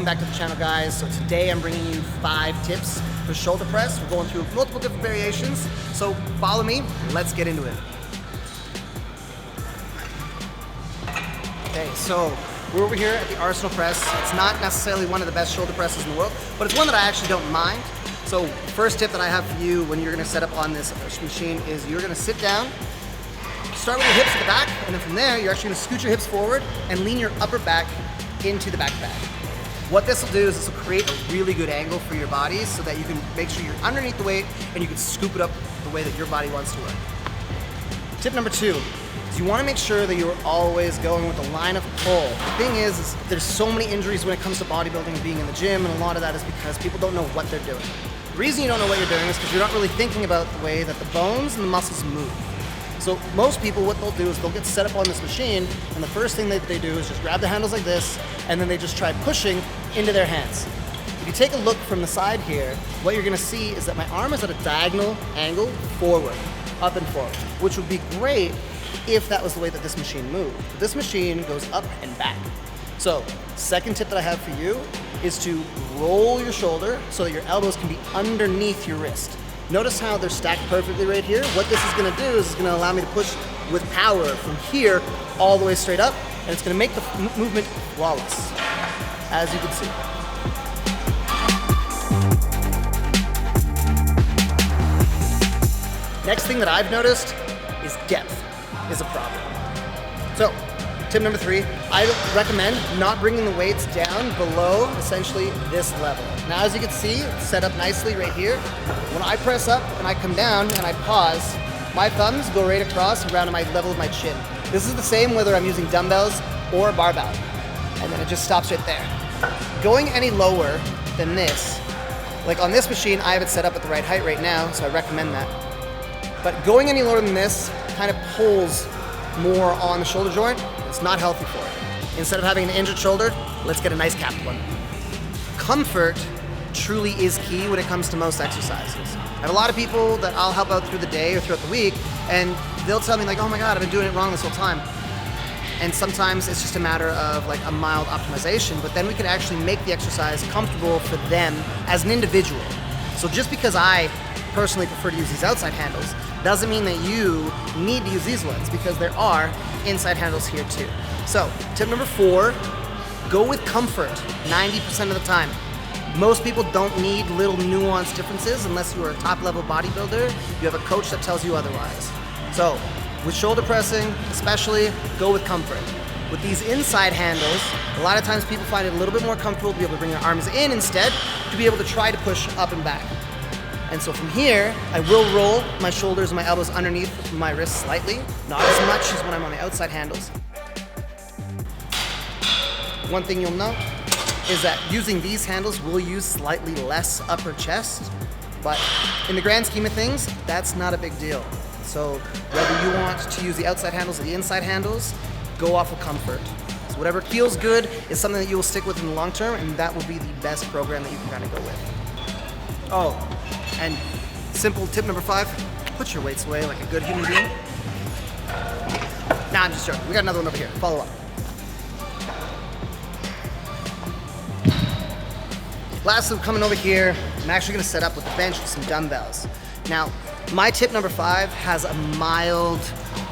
welcome back to the channel, guys. So today I'm bringing you 5 tips for shoulder press. We're going through multiple different variations. So follow me, let's get into it. Okay, so we're over here at the Arsenal press. It's not necessarily one of the best shoulder presses in the world, but it's one that I actually don't mind. So first tip that I have for you when you're gonna set up on this machine is you're gonna sit down, start with your hips at the back, and then from there, you're actually gonna scoot your hips forward and lean your upper back into the backpack. What this will do is this will create a really good angle for your body so that you can make sure you're underneath the weight and you can scoop it up the way that your body wants to work. Tip number 2 is you wanna make sure that you're always going with the line of pull. The thing is there's so many injuries when it comes to bodybuilding and being in the gym, and a lot of that is because people don't know what they're doing. The reason you don't know what you're doing is because you're not really thinking about the way that the bones and the muscles move. So most people, what they'll do is they'll get set up on this machine, and the first thing that they do is just grab the handles like this, and then they just try pushing into their hands. If you take a look from the side here, what you're gonna see is that my arm is at a diagonal angle forward, up and forward, which would be great if that was the way that this machine moved. But this machine goes up and back. So, second tip that I have for you is to roll your shoulder so that your elbows can be underneath your wrist. Notice how they're stacked perfectly right here. What this is gonna do is it's gonna allow me to push with power from here all the way straight up, and it's gonna make the movement flawless, as you can see. Next thing that I've noticed is depth is a problem. So, tip number 3, I recommend not bringing the weights down below essentially this level. Now as you can see, it's set up nicely right here. When I press up and I come down and I pause, my thumbs go right across around to my level of my chin. This is the same whether I'm using dumbbells or a barbell. And then it just stops right there. Going any lower than this, like on this machine, I have it set up at the right height right now, so I recommend that. But going any lower than this kind of pulls more on the shoulder joint. It's not healthy for it. Instead of having an injured shoulder, let's get a nice capped one. Comfort truly is key when it comes to most exercises. I have a lot of people that I'll help out through the day or throughout the week, and they'll tell me like, oh my God, I've been doing it wrong this whole time. And sometimes it's just a matter of like a mild optimization, but then we can actually make the exercise comfortable for them as an individual. So just because I personally prefer to use these outside handles doesn't mean that you need to use these ones, because there are inside handles here too. So tip number 4, go with comfort 90% of the time. Most people don't need little nuanced differences unless you are a top level bodybuilder, you have a coach that tells you otherwise. So with shoulder pressing especially, go with comfort. With these inside handles, a lot of times people find it a little bit more comfortable to be able to bring their arms in instead, to be able to try to push up and back. And so from here, I will roll my shoulders and my elbows underneath my wrists slightly, not as much as when I'm on the outside handles. One thing you'll note is that using these handles will use slightly less upper chest, but in the grand scheme of things, that's not a big deal. So whether you want to use the outside handles or the inside handles, go off of comfort. So whatever feels good is something that you will stick with in the long term, and that will be the best program that you can kind of go with. Oh, and simple tip number 5, put your weights away like a good human being. Nah, I'm just joking. We got another one over here. Follow up. Lastly, coming over here, I'm actually gonna set up with a bench with some dumbbells. Now, my tip number 5 has a mild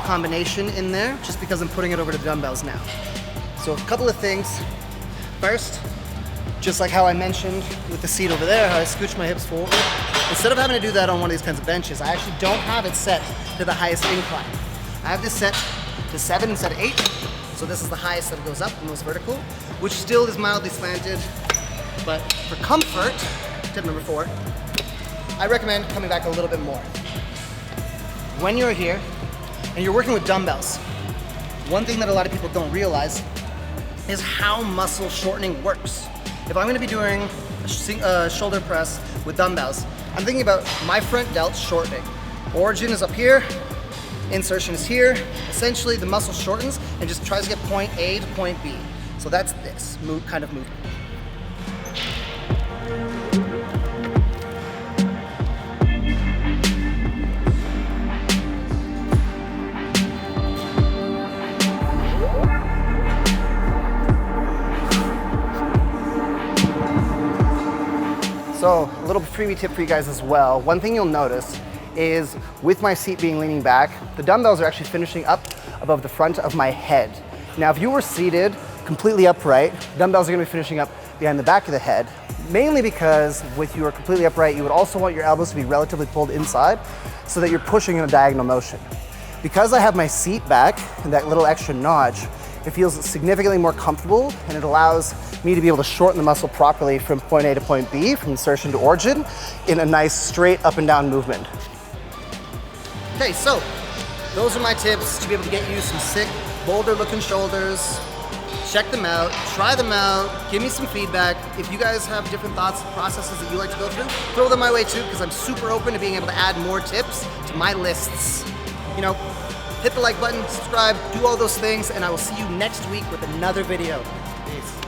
combination in there, just because I'm putting it over to the dumbbells now. So a couple of things. First, just like how I mentioned with the seat over there, how I scooch my hips forward. Instead of having to do that on one of these kinds of benches, I actually don't have it set to the highest incline. I have this set to 7 instead of 8. So this is the highest that it goes up, the most vertical, which still is mildly slanted. But for comfort, tip number 4, I recommend coming back a little bit more. When you're here and you're working with dumbbells, one thing that a lot of people don't realize is how muscle shortening works. If I'm gonna be doing a shoulder press with dumbbells, I'm thinking about my front delt shortening. Origin is up here, insertion is here. Essentially the muscle shortens and just tries to get point A to point B. So that's this kind of movement. So a little freebie tip for you guys as well. One thing you'll notice is with my seat being leaning back, the dumbbells are actually finishing up above the front of my head. Now, if you were seated completely upright, dumbbells are gonna be finishing up behind the back of the head, mainly because with you are completely upright, you would also want your elbows to be relatively pulled inside so that you're pushing in a diagonal motion. Because I have my seat back and that little extra notch, it feels significantly more comfortable, and it allows me to be able to shorten the muscle properly from point A to point B, from insertion to origin, in a nice straight up and down movement. Okay, so those are my tips to be able to get you some sick, boulder looking shoulders. Check them out, try them out, give me some feedback. If you guys have different thoughts and processes that you like to go through, throw them my way too, because I'm super open to being able to add more tips to my lists. You know, hit the like button, subscribe, do all those things, and I will see you next week with another video. Peace.